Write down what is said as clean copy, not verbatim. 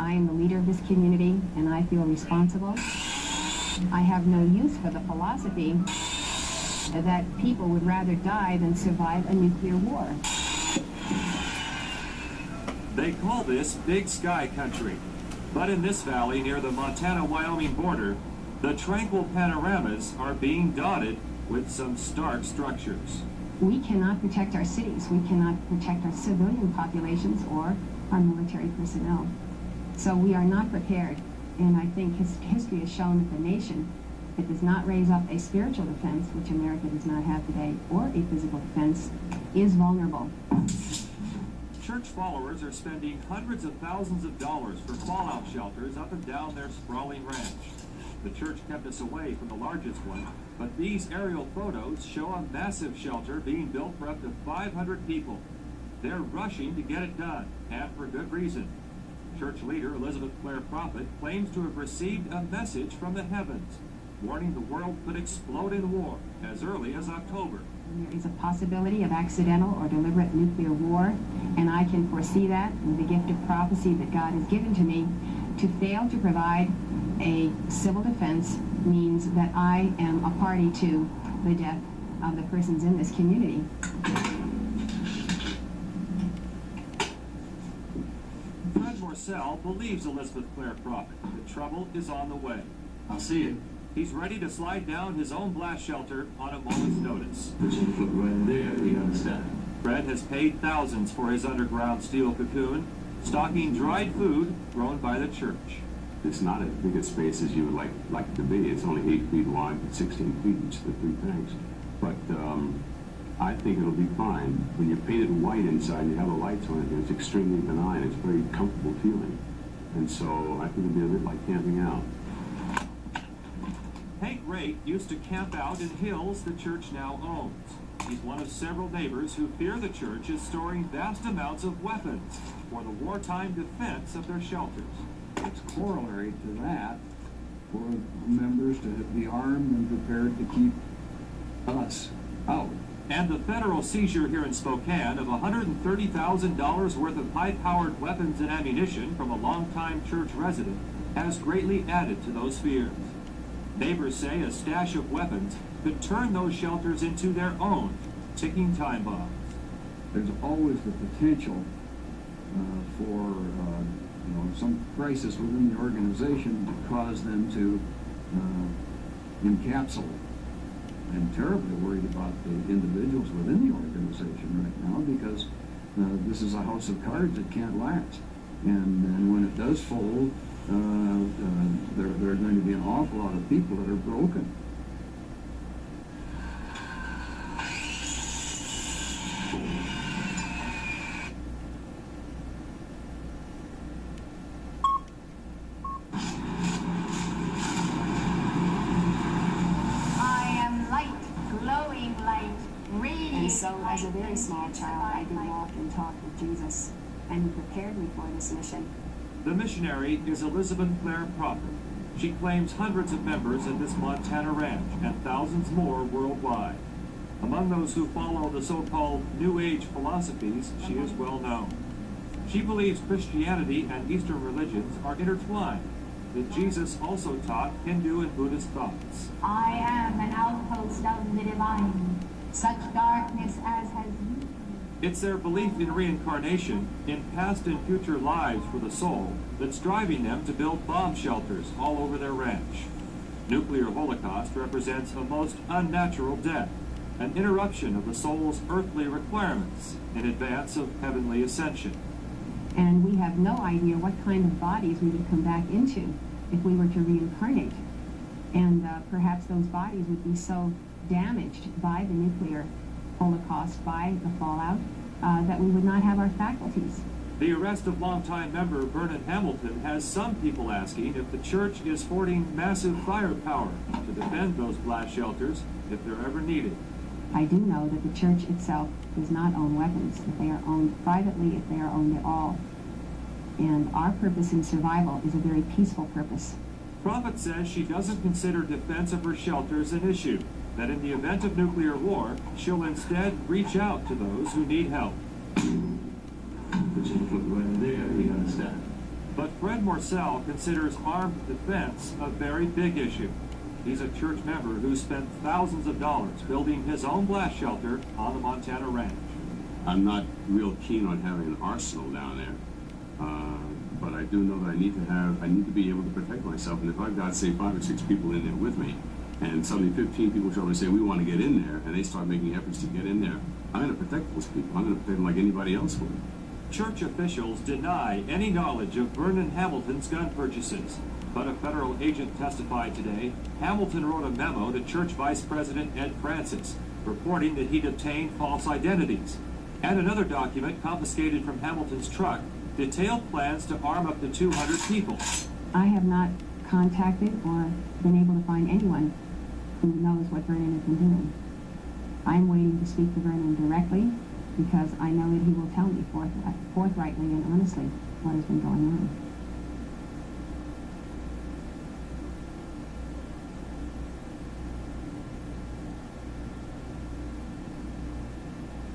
I am the leader of this community and I feel responsible. I have no use for the philosophy that people would rather die than survive a nuclear war. They call this Big Sky Country. But in this valley near the Montana-Wyoming border, the tranquil panoramas are being dotted with some stark structures. We cannot protect our cities. We cannot protect our civilian populations or our military personnel. So we are not prepared. And I think history has shown that the nation that does not raise up a spiritual defense, which America does not have today, or a physical defense, is vulnerable. Church followers are spending hundreds of thousands of dollars for fallout shelters up and down their sprawling ranch. The church kept us away from the largest one, but these aerial photos show a massive shelter being built for up to 500 people. They're rushing to get it done, and for good reason. Church leader Elizabeth Clare Prophet claims to have received a message from the heavens, warning the world could explode in war as early as October. There is a possibility of accidental or deliberate nuclear war, and I can foresee that with the gift of prophecy that God has given to me. To fail to provide a civil defense means that I am a party to the death of the persons in this community. Fred Morcell believes Elizabeth Clare Prophet. The trouble is on the way. I'll see it. He's ready to slide down his own blast shelter on a moment's notice. Put your foot right there, you understand? Fred has paid thousands for his underground steel cocoon, stocking dried food grown by the church. It's not as big a space as you would like it to be. It's only 8 feet wide, but 16 feet each, the 3 tanks. But I think it'll be fine. When you're painted white inside and you have the lights on it, it's extremely benign. It's a very comfortable feeling. And so I think it'll be a bit like camping out. Hank Rake used to camp out in hills the church now owns. He's one of several neighbors who fear the church is storing vast amounts of weapons for the wartime defense of their shelters. It's corollary to that for members to be armed and prepared to keep us out. And the federal seizure here in Spokane of $130,000 worth of high-powered weapons and ammunition from a longtime church resident has greatly added to those fears. Neighbors say a stash of weapons could turn those shelters into their own ticking time bombs. There's always the potential for some crisis within the organization to cause them to encapsulate. I'm terribly worried about the individuals within the organization right now because this is a house of cards that can't last. And when it does fold, there are going to be an awful lot of people that are broken. And so, as a very small child, I did walk and talk with Jesus, and he prepared me for this mission. The missionary is Elizabeth Clare Prophet. She claims hundreds of members at this Montana ranch and thousands more worldwide. Among those who follow the so-called New Age philosophies, she is well known. She believes Christianity and Eastern religions are intertwined, that Jesus also taught Hindu and Buddhist thoughts. I am an outpost of the divine, such darkness as has you. It's their belief in reincarnation, in past and future lives for the soul, that's driving them to build bomb shelters all over their ranch. Nuclear holocaust represents a most unnatural death, an interruption of the soul's earthly requirements in advance of heavenly ascension. And we have no idea what kind of bodies we would come back into if we were to reincarnate. And perhaps those bodies would be so damaged by the nuclear holocaust, by the fallout, that we would not have our faculties. The arrest of longtime member Vernon Hamilton has some people asking if the church is hoarding massive firepower to defend those blast shelters if they're ever needed. I do know that the church itself does not own weapons. If they are owned privately, if they are owned at all. And our purpose in survival is a very peaceful purpose. Prophet says she doesn't consider defense of her shelters an issue, that in the event of nuclear war, she'll instead reach out to those who need help. Put your foot right there, you understand? But Fred Morsell considers armed defense a very big issue. He's a church member who spent thousands of dollars building his own blast shelter on the Montana ranch. I'm not real keen on having an arsenal down there, but I do know that I need to be able to protect myself. And if I've got, say, 5 or 6 people in there with me, and suddenly 15 people show up and say, we want to get in there, and they start making efforts to get in there, I'm going to protect those people. I'm going to protect them like anybody else would. Church officials deny any knowledge of Vernon Hamilton's gun purchases. But a federal agent testified today. Hamilton wrote a memo to Church Vice President Ed Francis, reporting that he'd obtained false identities. And another document confiscated from Hamilton's truck detailed plans to arm up to 200 people. I have not contacted or been able to find anyone who knows what Vernon has been doing. I'm waiting to speak to Vernon directly because I know that he will tell me forthrightly and honestly what has been going on.